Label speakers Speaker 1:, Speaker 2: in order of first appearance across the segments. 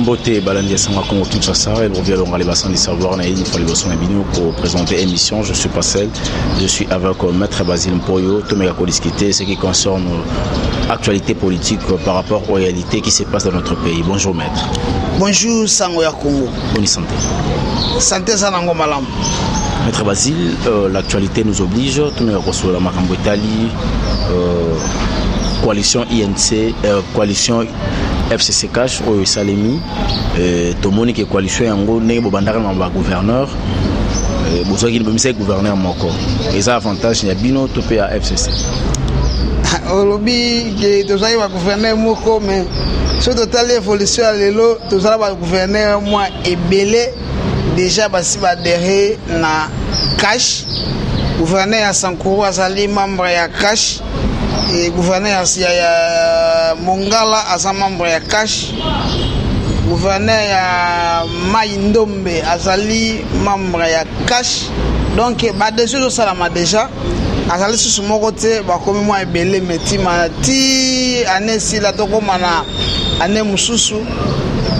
Speaker 1: Mbote Balandi Sanga Congo Kinshasa et revient à les bassins des savoirs il faut les bassins Bino pour présenter émission. Je suis Pascal, je suis avec Maître Basile Mpoyo, Tomega Koliskité, ce qui concerne l'actualité politique par rapport aux réalités qui se passent dans notre pays. Bonjour Maître.
Speaker 2: Bonjour Sangoya Congo.
Speaker 1: Bonne santé.
Speaker 2: Santé Sanango Malam.
Speaker 1: Maître Basile, l'actualité nous oblige, Tomega Kosola Makambo Italie, coalition INC, coalition FCC Cash au Salemi, Tomoni qui est coalition Yango, Nebo Bandara Mamba gouverneur, Bouzaki ne peut pas gouverneur Moko. Et ça avantage, il y a Bino topé à FCC.
Speaker 2: Au lobby, tu as gouverneur Moko, mais sur total évolution à l'élo, tu as gouverneur moi et Belé, déjà basi adhéré na Cash, gouverneur à Sankuru, Azali membre à Cash. Et gouverneur ya Mongala asa membre ya Cash, gouverneur ya Maïndombe azali membre ya Cash. Donc ba dessus salama déjà azali sous mon côté ba comme moi ebele metima ti année si la to comme na année mususu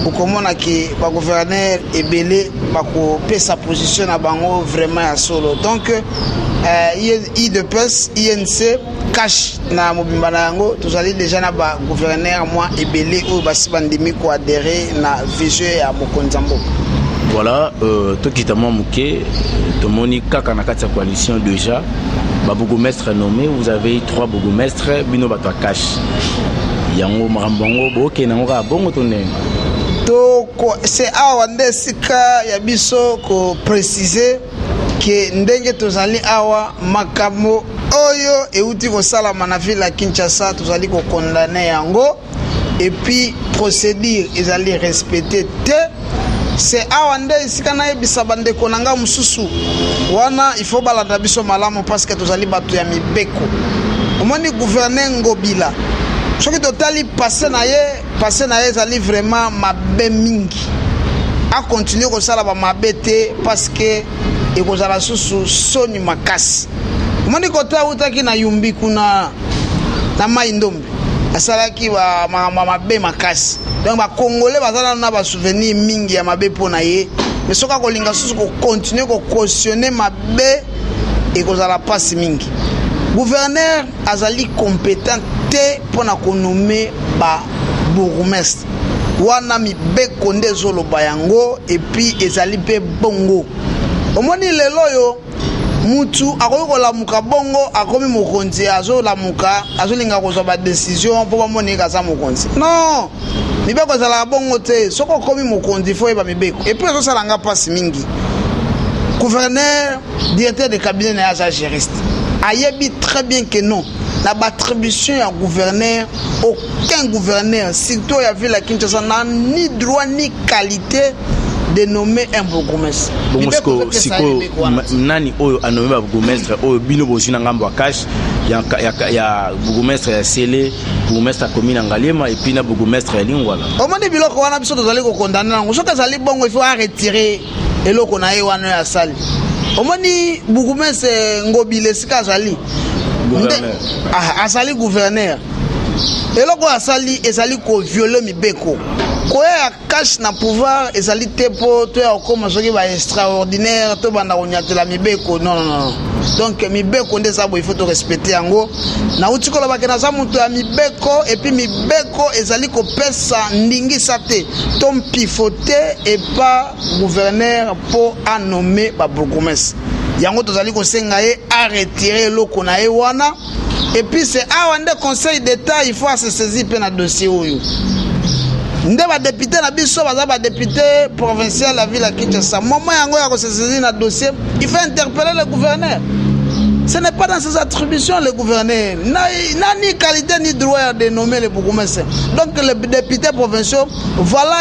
Speaker 2: ukomona ki ba gouverneur ebele ba ko pesa position na bango vraiment ya solo. Donc IDPS INC Cash na mobimba na yango tozali déjà na ba gouverneur moi ebele o basi bandimi ko adhérer na vision ya mokonzi mboka.
Speaker 1: Voilà, tout kitama muke tomoni kaka na kati ya coalition déjà ba bourgmestre nommé, vous avez 3 bourgmestres bino bato Cash yango marambango boke na ngora bongo tonene
Speaker 2: to c'est awa ndesika ya biso ko préciser que ndenge tozali awa makamo oyo euti kosalama na ville ya Kinshasa tozali ko condamner yango et puis procédure ezali respecter te. C'est awa nde isika na yebisa bandeko nanga mususu wana il faut balanda biso malamu parce que tozali bato ya mibeko. Omoni gouverneur Ngobila soki totali passé na ye ezali vraiment mabe mingi a continuer kosala ba mabe te parce que ekozala susu soni makasi. Moni kota utaki na yumbi kuna na Maïndombe asalaki ba mabe makasi. Donc ba congolais bazala na ba souvenir mingi ya mabe pona ye mais soka kolinga susu ko continuer ko cautionner mabe ekozala passe mingi. Gouverneur azali compétent te pona ko nommer ba bourgmestre wana mibeko nde zoloba yango et puis ezali pe bongo. Omoni lelo yo mutu akoki kolamuka bongo akomi mokonzi azolamuka azolinga kozwa ba décision po bamoni kaza mokonzi. Non, mibeko ezala bongo te soko komi mokonzi fo yeba mibeko et puis ezosalanga pasi mingi. Gouverneur, directeur de cabinet na ya gériste ayebi très bien que non la attribution à gouverneur, aucun gouverneur surtout ya ville à Kinshasa n'a ni droit ni qualité de nommer un bourgmestre.
Speaker 1: Bon siko nani oyo a nommé bourgmestre oyo bino bozina ngambo Cash ya bourgmestre ya Sele, bourgmestre commune Ngaliema et puis na bourgmestre ya Lingwala.
Speaker 2: Omoni biloko wana biso tozali ko condamner nango soka zali bongo il faut retirer eloko na ye wana ya sali. Omoni bourgmestre Ngobile sika zali azali gouverneur eloko asali ezali ko violer mibeko koya Cash na pouvoir ezali te po to ya okoma soki ba extraordinaire to banda konyatela mibeko non. Donc mibeko nde sabo il faut to respecter yango na utikola bakena za mutu ya mibeko et puis mibeko ezali ko pesa ndingisa te tom pifoter et pas gouverneur pour a nommer ba bourgmestre yango tozali ko senga ye a retirer loko na ye wana et puis c'est awa nde conseil d'état il faut se saisir pe na dossier oyo nde ba député na biso baza ba député provincial la ville à Kinshasa moment yango ya ko se saisir na dossier il faut interpeller le gouverneur. Ce n'est pas dans ses attributions le gouverneur n'a ni qualité ni droit de nommer le bourgmestre. Donc les députés provinciaux voilà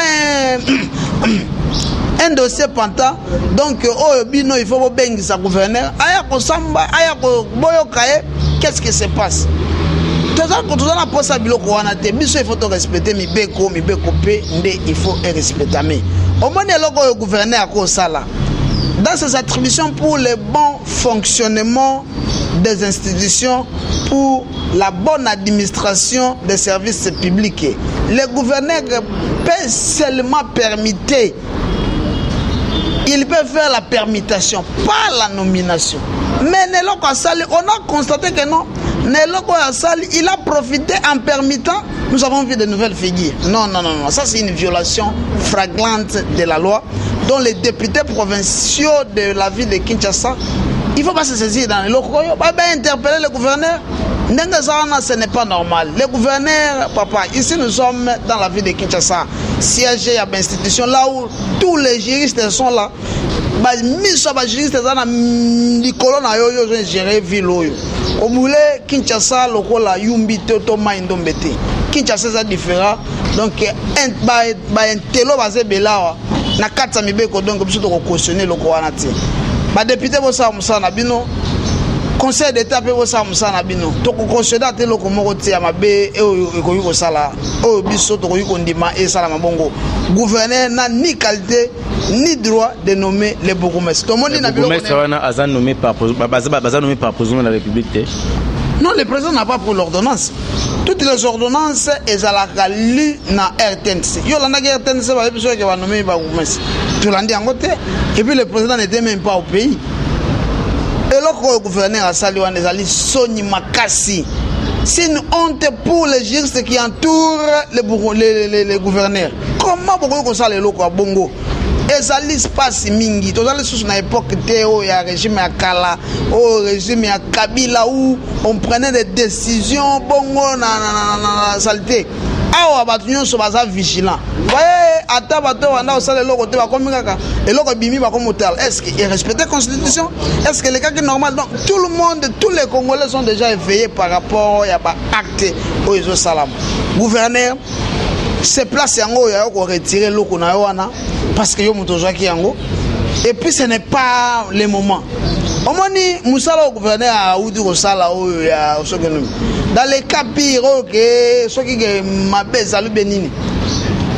Speaker 2: un dossier panta donc oh bino il faut bengi sa gouverneur aya ko samba aya ko boyokaye qu'est-ce qui se passe tout ça na posa biloko wana te biso il faut to respecter mibeko pe nde il faut respecter mais au moins le gouverneur ko sala dans ses attributions pour le bon fonctionnement des institutions pour la bonne administration des services publics. Le gouverneur peut seulement permettre, il peut faire la permutation, pas la nomination. Mais Neloko Asali, on a constaté que non, Neloko Asali, il a profité en permettant, nous avons vu de nouvelles figures. Non, ça c'est une violation flagrante de la loi dont les députés provinciaux de la ville de Kinshasa, il ne faut pas se saisir dans les locaux, il faut interpeller le gouverneur. Ce n'est pas normal. Le gouverneur, papa, ici nous sommes dans la ville de Kinshasa, siégé à l'institution, là où tous les juristes sont là. Les juristes sont là, les colonnes ont géré la ville. Au boulot, Kinshasa, le Yumbi, Totoma, Indombete. Kinshasa, c'est différent. Donc, un télo basé Bela, na 400 000 donc, je suis cautionné le Kouanati. Les députés, vous savez, conseil d'état peut vous savoir ça bino to ko considérer te loko moko tia mabe e ko yuko sala o biso to ko yuko ndima e sala mabongo gouverneur n'a ni qualité ni droit de nommer les bourgmestres to moni na bilo
Speaker 1: azan nommé par président de la République.
Speaker 2: Non, le président n'a pas pris l'ordonnance. Toutes les ordonnances elles à la lu na RTNC. Yo la na RTNC va biso que va nommer ba bourgmestre. Tout l'andi en côté et puis le président n'était même pas au pays. Et le gouverneur a salué les Soni Makassi. C'est une honte pour les juristes qui entourent les gouverneurs. Comment vous avez le locaux à Bongo? Et ça se passe mingi. Tout ça, c'est une époque où il y a un régime à Kala, au régime à Kabila où on prenait des décisions Bongo na saleté. Ah, on so baza vigilant. Voyez, atabato wana osale loko te ba komika et loko bimi ba comme hôtel. Est-ce qu'il respecte la constitution? Est-ce que les cas qui normal donc tout le monde, tous les Congolais sont déjà éveillés par rapport à ba acte au Iso Salam. Gouverneur se place yango ya ko retirer loko na wana parce que yo muto jaki yango. Et puis ce n'est pas le moment. Omoni musala au gouverneur a oudi ko sala o ya osokenumi. Dans les cas pires, ceux qui m'appellent Benini,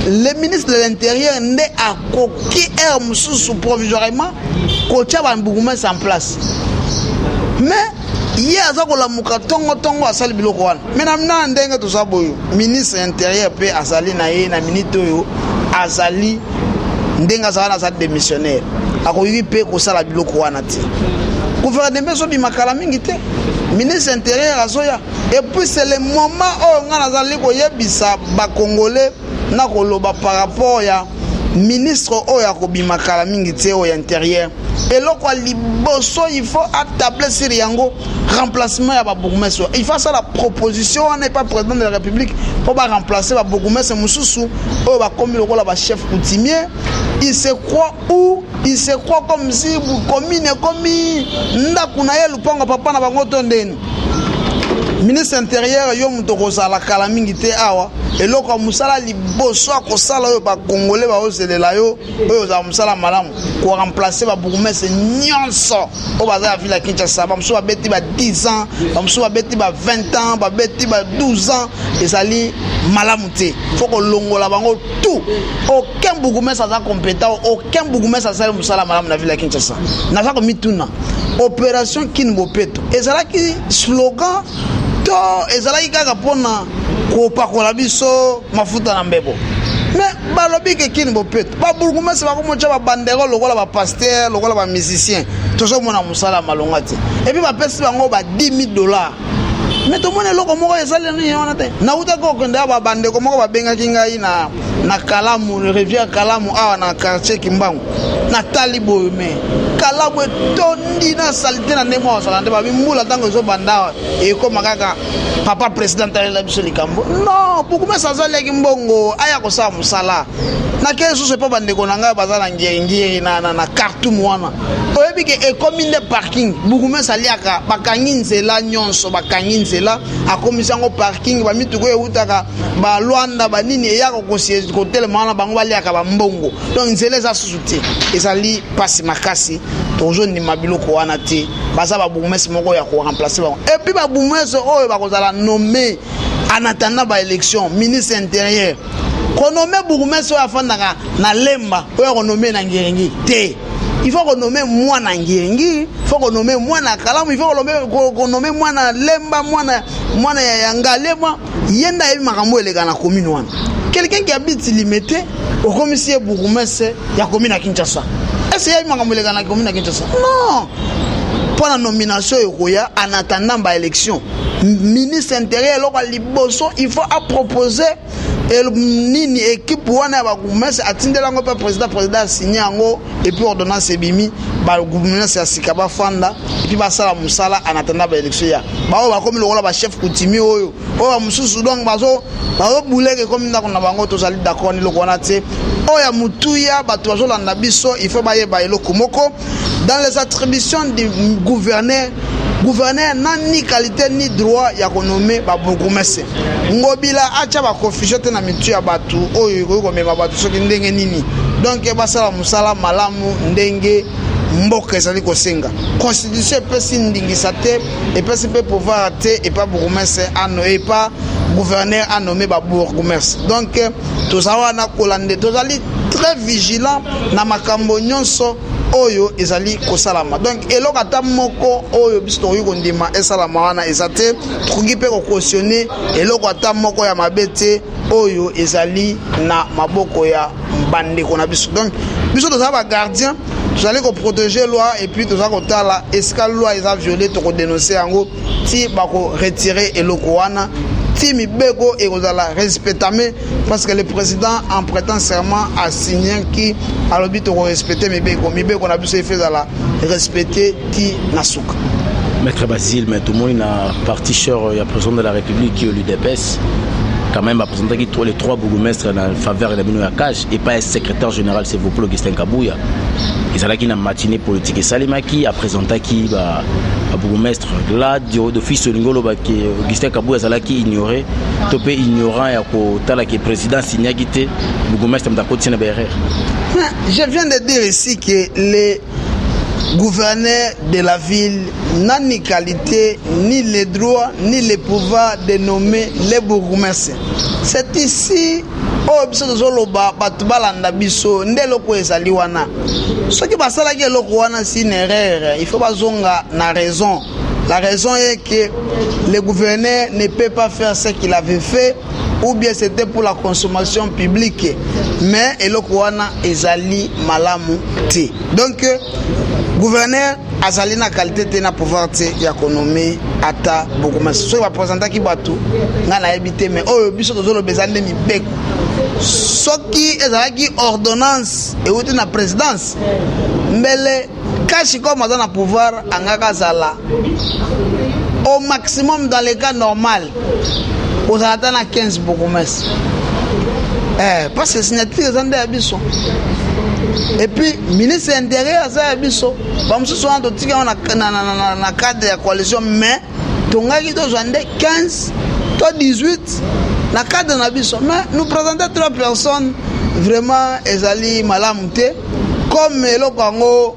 Speaker 2: le ministre de l'Intérieur n'est à aucun sous provisoirement qu'on tient un bourgmestre en place. Mais hier, tongo asali biloko wana. Maintenant, ndenge tout ça boyo. Ministre de l'Intérieur peut asali na minute yo asali ndenge asala sa démissionnaire. Akoyi pe ko sala biloko wana ti. Gouvernement so bi makala mingi te. Ministre intérieur azoya et puis c'est le moment où on a zali ko yebisa ba congolais na ko loba par rapport ya ministre oya ko bi makala mingi te o intérieur et loko liboso il faut attabler sur yango remplacement ya ba bourgmestre il faut ça la proposition on n'est pas président de la République pour ba remplacer ba bourgmestre mususu o ba komi loko la ba chef coutumier il se croit où il se croit comme si vous commune comme ndakuna ye lupango papa na bango tondeni ministre intérieur yo muto ko sala kala mingi te awa eloko musala liboso ko sala yo ba congolais ba oselela yo oyo za musala malamu ko remplacer ba bourgmestre nyonso o baza la ville ya Kinshasa ba muso ba beti ba 10 ans ba muso ba beti ba 20 ans ba beti ba 12 ans ezali malamu te faut ko longola bango tout aucun bourgmestre a compétent aucun bourgmestre a musala malamu na ville ya Kinshasa na za ko mituna opération Kinbopeto ezala ki slogan to ezalaki kaka pona kopakola biso mafuta na mbebo mais balobi ke Kinbopeto ba bourgmestre ba komocha ba bandero lokola ba pasteur lokola ba musicien tozo mona musala malonga te et puis ba pesi bango ba $10,000 mais to mona loko moko ezali ni yona te na uta ko kenda ba bandeko moko ba benga kingai na Kalamu rivière Kalamu awa na quartier Kimbangu na talibo me Kalamu tondi na salité na nemo sala nde ba bimbula tango zo banda e ko makaka papa président la biso likambo non beaucoup ça za leki mbongo aya ko sa musala na keso se pa bandeko na nga bazala ngiri na cartoon wana oyebi ke e commune de parking beaucoup ça liaka bakangi nzela nyonso bakangi nzela akomisango parking ba mituko eutaka ba Luanda ba nini e yako ko siège ko tellement bango baliaka ba mbongo donc nzela za susuti ezali pasi makasi toujours ni mabiloko wana te baza ba bourgmestre moko ya ko remplacer ba et puis ba bourgmestre oyo ba kozala nommé en attendant ba élection ministre intérieur ko nommé bourgmestre oyo afandaka na Lemba oyo ko nommé na Ngiringi te il faut renommer Mwana Ngiengi, il faut renommer Mwana Kalamu, il faut renommer Mwana Lemba, Mwana Yangalema, Yenda et Marambo et les gars dans la commune. Quelqu'un qui habite limité au commissaire bourgmestre de la commune à Kinshasa. Est-ce qu'il y a Marambo et les gars dans la commune à Kinshasa? Non! Pour la nomination en attendant l'élection, ministre intérieur il faut proposer une équipe pour le président signé et puis ordonnance bimi le gouvernement c'est Sikaba Fanda et puis basala musala en attendant l'élection comme le chef coutumier oyo mususu donc bazo boulé comme na kona bango to zali d'accord ni lokona te oya mutuya bato bazolanda biso il faut baye eloko moko dans les attributions du gouverneur n'a ni qualité ni droit ya konommer ba bourgmestre ngobila acha ba confusion te na mitu ya batu oyo ko mema batu soki ndenge nini donc basala musala malamu ndenge mboka ezali kosenga constitution pesi ndingisa te et pesi pe pouvoir te et pas bourgmestre ano et pas gouverneur a nommé ba bourgmestre donc tous awana kolande tozali très vigilant na makambo nyonso oyo ezali kosalama donc eloko ata moko oyo biso tokoki kondima esalama wana eza te tokoki mpe kokautionne eloko ata moko ya mabe te oyo ezali na maboko ya bandeko na biso donc biso tozala bagardien tozali koprotéger loi et puis tozala kotala eska loi eza violé tokodénonce yango ti bakoretirer eloko wana ti mibeko ekozala respectame parce que le président en prêtant serment a signé qui a l'objet de respecter mibeko na biso efezala respecter ti nasuka.
Speaker 1: Maître Basile, mais tout le monde a parti cher, il y a président de la République qui est l'UDPS quand même a présenté les trois bourgmestres en faveur de la Bino Yakaj et pas un secrétaire général c'est vous Augustin Kabouya. Ils allaient dans matinée politique et Salima qui a présenté qui va bourgmestre là d'office Lingolo qui Augustin Kabouya zala qui ignorait topé ignorant et tala qui président signé quitté bourgmestre d'Akot Sina BRR.
Speaker 2: Je viens de dire ici que les gouverneur de la ville n'a ni qualité, ni les droits, ni les pouvoirs de nommer les bourgmestres. C'est ici où biso tozoloba bato balanda biso ndeloko ezali wana. Soki basala ke eloko wana si une erreur, il faut bazonga na raison. La raison est que le gouverneur ne peut pas faire ce qu'il avait fait ou bien c'était pour la consommation publique. Mais eloko wana ezali malamu te. Donc gouverneur azali na qualité te na pouvoir te ya konomé ata bourgmestre so ba présenter ki bato nga na habité mais oyo biso tozolo bezande mibeko soki ezalaki ordonnance et outi na présidence mbele kashi comme dans na pouvoir angaka zala au maximum dans les cas normal aux attend na 15 bourgmestre parce que signature zande abiso. Et puis, ministre intérieur, ça biso. Comme ce soit na cadre de la coalition, mais tongaki to 15, to 18, na cadre na biso. Mais nous présentons 3 personnes vraiment ezali malamute comme le Congo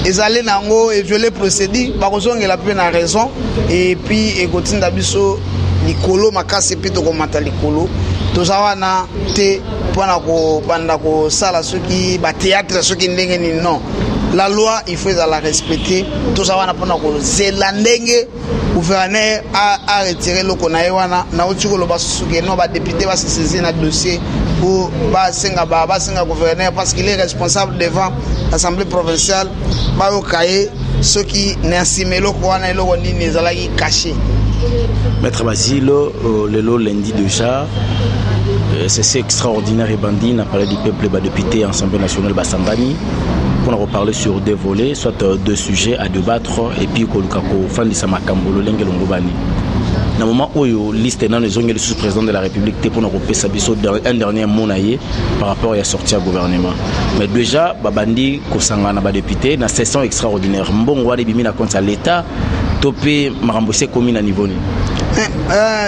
Speaker 2: ezali nango et violer procédure, ba kozonga la peine à raison et puis ekotinda biso likolo makasi puis to komata likolo. Tozawana te pona ko banda ko sala soki ba théâtre soki ndenge ni non la loi il faut la respecter tozawana pona ko zela ndenge gouverneur a retiré le konaye wana na otiko lo basuki non ba député ba se saisir na dossier pour ba senga gouverneur parce qu'il est responsable devant l'assemblée provinciale ba okaye soki n'assimé le wana elo woni nezalaki caché.
Speaker 1: Maître Basile, le lundi déjà, c'est extraordinaire et bandit, on a parlé du peuple et député Assemblée nationale Bassambani. On a reparlé sur deux volets, soit 2 sujets à débattre et puis Kolukako, Fandi Samakambolo, Lengelongobani. Dans le moment où liste dans les ongles sous président de la République, pour nous repérer un dernier mot par rapport à la sortie du gouvernement. Mais déjà, Babandi, Kosanga, n'a député, dans session extraordinaire. Bon, on bimi na compte à l'État, topé marambosé commune à niveau.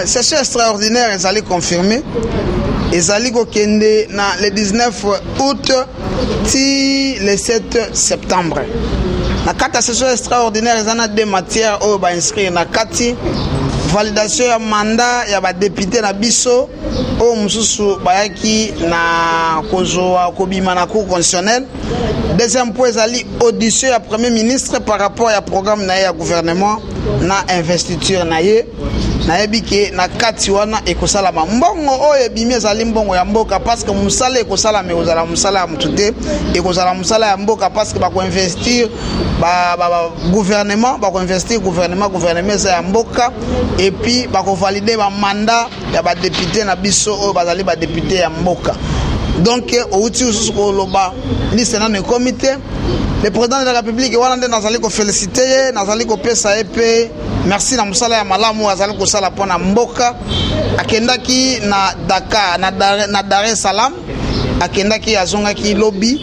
Speaker 2: Session extraordinaire, ils allaient confirmer. Ils allaient kokende le 19 août si le 7 septembre. Dans la session extraordinaire, ils ont 2 matières où ils inscrire na kati validation ya mandat ya ba député na biso o mususu bayaki na kozoa kobima na cour constitutionnelle. Deuxième point ezali audition ya premier ministre par rapport ya programme na ya gouvernement na investiture na ye. Nayebi ke na kati wana ekosalama mbongo oyo ebimi ezali mbongo ya mboka parce que musala ekosala me ozala musala ya mutute ekozala musala ya mboka parce que bako investir gouvernement eza ya mboka et puis bako valider ba mandat ya ba député na biso oyo bazali ba député ya mboka. Donc outi ususu koloba liste na comité le président de la République wana nde nazali ko féliciter nazali ko pesa EP merci na musala ya malamu azali ko sala pona mboka akendaki na Dakar na Dar es Salaam akendaki azongaki lobby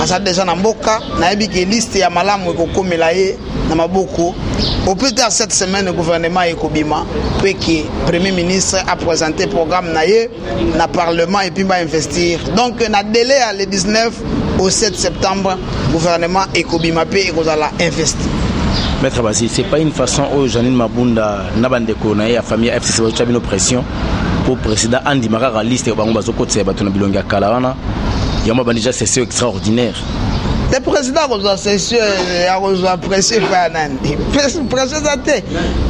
Speaker 2: asa déjà na mboka nayebi ke liste ya malamu ekokomela ye na maboko au plus tard cette semaine le gouvernement ekobima pe que premier ministre a présenté programme na ye na parlement et puis va investir donc na délai le 19 au 7 septembre gouvernement ekobima pe ekozala investir.
Speaker 1: Maître Basile, c'est pas une façon où Janine Mabunda Nabandeko na ya famille FCC ba chabino pression pour président Andi Marara liste bango bazoko tse batuna bilonga kala wana yamba bandija session extraordinaire.
Speaker 2: Le président a session a pressé par Nandi.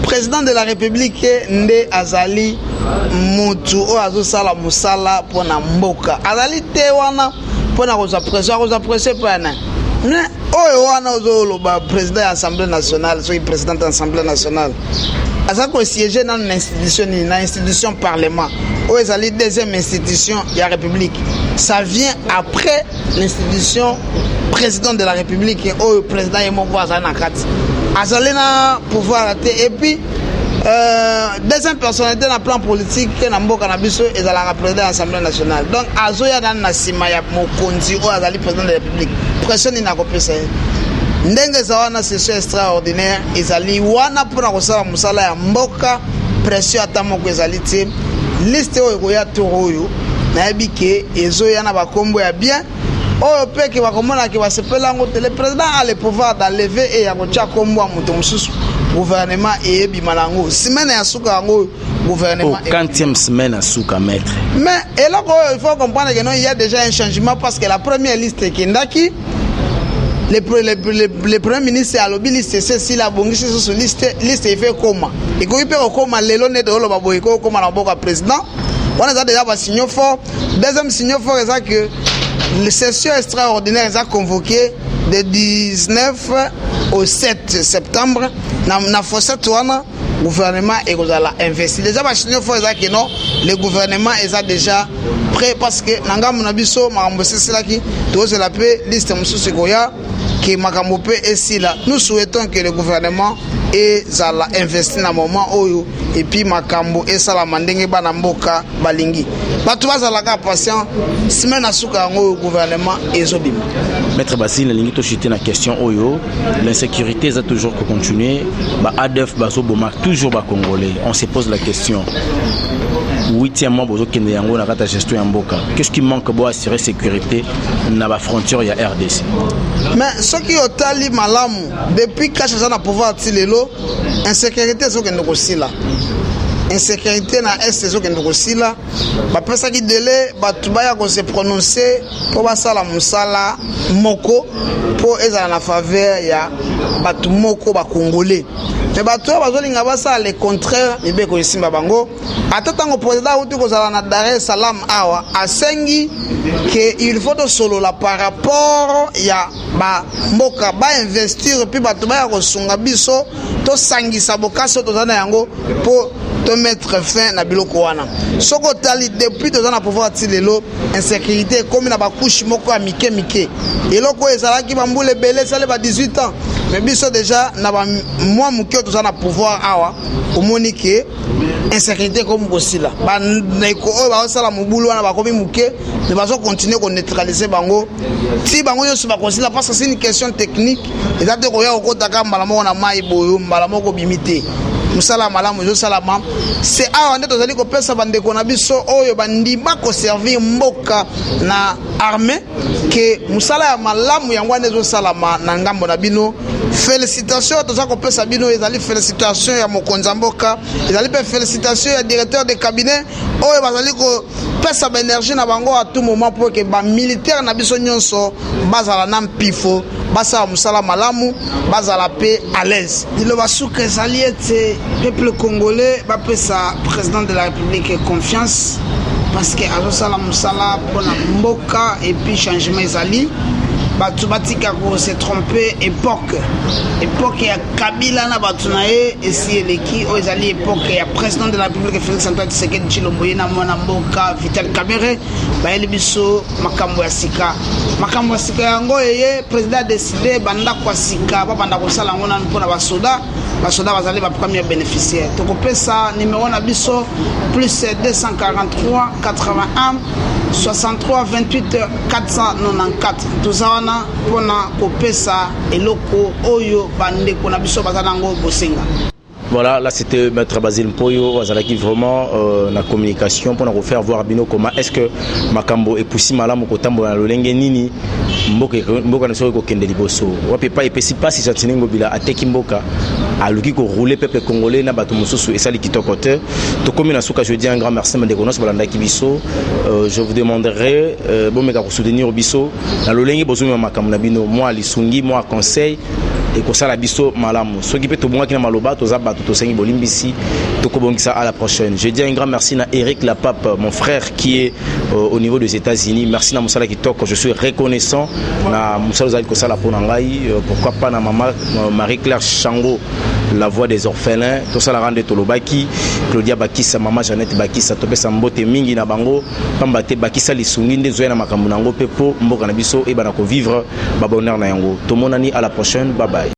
Speaker 2: Président de la République Nde Azali Mutu o azo sala musala pona mboka. Azali te wana pona koza pressé par Nandi. Oyo wana ozoloba président de l'Assemblée nationale, soit président de l'Assemblée nationale. Asa ko siéger dans une institution parlement. Oyo ezali deuxième institution de la République. Ça vient après l'institution président de la République oyo président yemoko azali na kati. Azali na pouvoir et puis deuxième personnalité dans le plan politique na mboka na biso ezala président de l'Assemblée nationale. Donc azoya na sima ya mokonzi oyo azali président de la République. Pression ni na kopesa ndenge za wana session extraordinaire ezali wana pona kosala musala ya mboka pression atamoko ezali te liste oyo koya toroyo nayebi ke ezoya na bakombo ya bien oyo peke bakomona ke basepela ngo le président a le pouvoir d'enlever et ya kocha kombo ya moto mususu gouvernement et bimalango semaine ya suka ngo gouvernement
Speaker 1: 40e semaine à Souka maître.
Speaker 2: Mais et là il faut comprendre que non il y a déjà un changement parce que la première liste Kendaki le premier ministre a lobby liste c'est si la bongi sur liste il fait comment et quand il peut comment lelo ne de lo baboy ko comment na boka président on a déjà pas signaux fort deuxième signaux fort c'est que les sessions extraordinaires ont convoqué de 19 au 7 septembre na fossette wana gouvernement et kozala investi déjà ba signaux fort c'est que non le gouvernement est déjà prêt parce que nanga mona biso makambo sesela ki to se la paix liste mususu koya que makambo pe esila nous souhaitons que le gouvernement et zala investi na moment oyo et puis makambo esala mandenge bana mboka balingi batu bazala ka patient semaine asuka ngo gouvernement ezobima.
Speaker 1: Maître Basile lingi to chiter na question oyo l'insécurité ça toujours que continuer ba ADF baso boma toujours ba congolais on se pose la question 8e mois bozo kende yango na kata gestion ya mboka qu'est-ce qui manque pour assurer sécurité na ba frontière ya RDC.
Speaker 2: Mais ce qui otali malamu depuis kacha na pouvoir tilelo insécurité zo kende kosila insécurité na est zo kende kosila ba pesa ki délai batu baya ko se prononcer pour basala musala moko pour ezala na faveur ya batu moko ba congolais mais batu bazolinga basala le contraire ibeko isimba bango atatango président uti kozala na Dar es Salaam awa asengi que il faut de solo la par rapport ya ba mboka ba investir puis batu baya ko sunga biso to sangisa bokaso to zana yango pour to mettre fin na biloko wana soko tali depuis to zana pouvoir tilelo insécurité comme na ba couche moko ya mike eloko ezala ki bambule belé sale ba 18 ans mais biso déjà na ba moi muke to zana pouvoir awa omonike insécurité comme kosila ba neko o ba sala mobulu wana ba komi muke mais bazo continuer ko neutraliser bango si bango yo ba kosila parce que c'est une question technique et ça te koya okota ka mbala moko na mai boyo mbala moko bimité musala malamu zo salama c'est awa nde tozali kopesa bandeko na biso oyo bandima ko servir mboka na armée que musala ya malamu yango ane zo salama na ngambo na bino. Félicitations toza kopesa bino ezali félicitations ya mokonza mboka ezali pe félicitations ya directeur de cabinet oyo bazali ko pesa ba énergie na bango à tout moment pour que ba militaire na biso nyonso bazala na mpifo basa musala malamu bazala pe à l'aise. Dilo basuka ezali ete peuple congolais ba pesa président de la République confiance parce que azosala musala pona mboka et puis changement ezali batu batika ko se tromper époque ya Kabila na batu na ye esi eleki o ezali époque ya président de la République Félix Antoine Tshisekedi Tshilombo ye na mwana mboka Vital Kamerhe bayeli biso makambo ya sika yango ye président décidé banda kwa sika ba banda ko sala ngona mpona basoda bazali ba premier bénéficiaire tokopesa numéro na biso plus 243 81 63 28 494 tuzawana pona kopesa eloko oyo bandeko na biso bazanango bosenga.
Speaker 1: Voilà, là c'était Maître Basile Mpoyo, qui vraiment la communication pour nous faire voir bino comment est-ce que Makambo et Poussi Malamu Kotambo na Lolenge Nini Mboka ne serait qu'au Liboso. On peut pas et pas si Chantinengo Bila a Teki Mboka a Luki ko rouler peuple congolais na bato mosusu et ça li kitoko te. To comme na souka je dis un grand merci de konos balanda kibiso. Je vous demanderai bon meka ko soutenir biso na Lolenge bozumi Makambo na bino moi lisungi moi conseil et ko sala biso malamu. So ki pe to bonga kina maloba to za bato to sengi bolimbisi to ko bongisa à la prochaine. Je dis un grand merci na Eric Lapape mon frère qui est au niveau des États-Unis. Merci na musala kitoko, je suis reconnaissant na musala za ko sala pona ngai pourquoi pas na maman Marie-Claire Chango la voix des orphelins tout ça la rende tolobaki Claudia Bakissa maman Jeannette Bakissa to pesa mbote mingi na bango pamba te Bakissa lisungi nde zoya na makambo nango pepo mboka na biso e bana ko vivre ba bonheur na yango to monani à la prochaine bye bye.